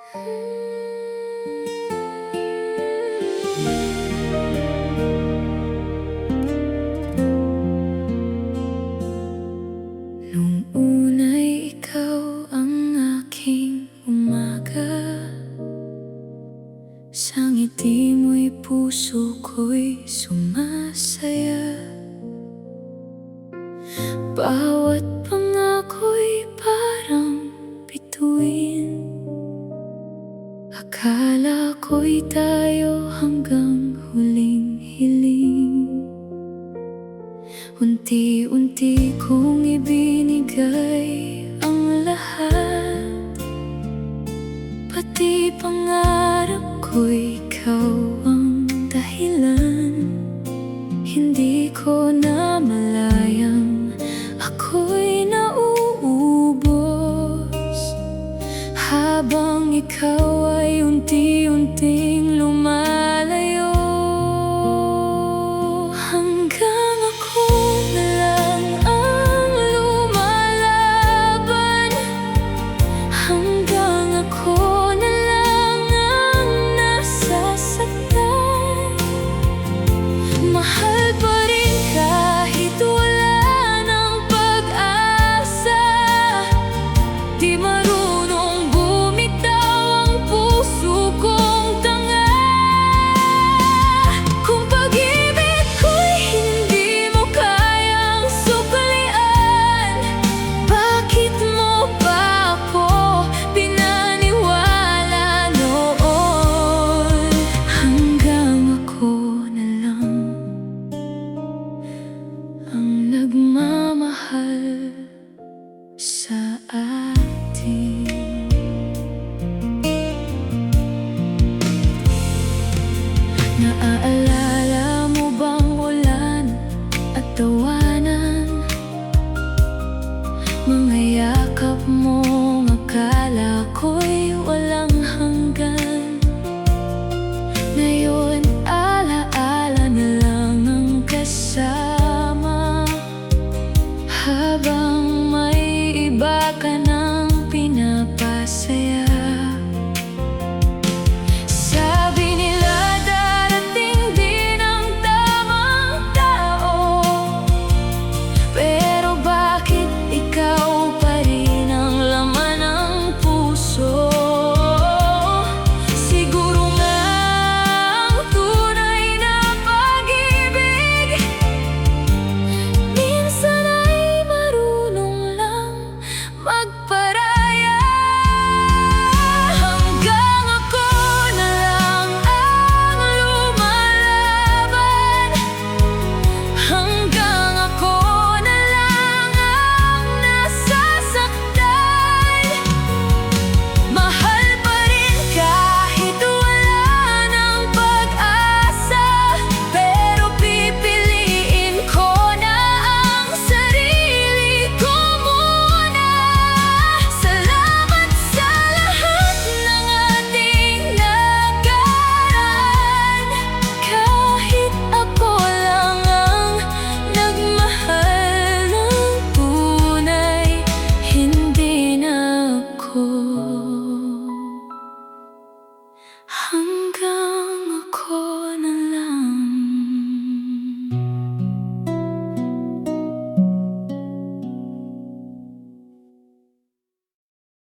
Nung una'y ikaw ang aking umaga, sa ngiti mo'y puso ko'y sumasaya. Bawat pangako'y parang bituin, akala ko'y tayo hanggang huling hiling. Unti-unti kong ibinigay ang lahat, pati pangarap ko'y ikaw ang dahilan. Hindi ko namalayang ako'y nauubos, habang ikaw ay unti-unting lumalayo. Hanggang ako na lang ang lumalaban, hanggang ako na lang ang nasasaktan. Mahal pa rin kahit wala ng pag-asa, di marunong bumitaw ang puso kong tanga. Kung pag-ibig ko'y hindi mo kayang suklian, bakit mo pa ako pinaniwala noon? Hanggang ako na lang ang nagmamahal.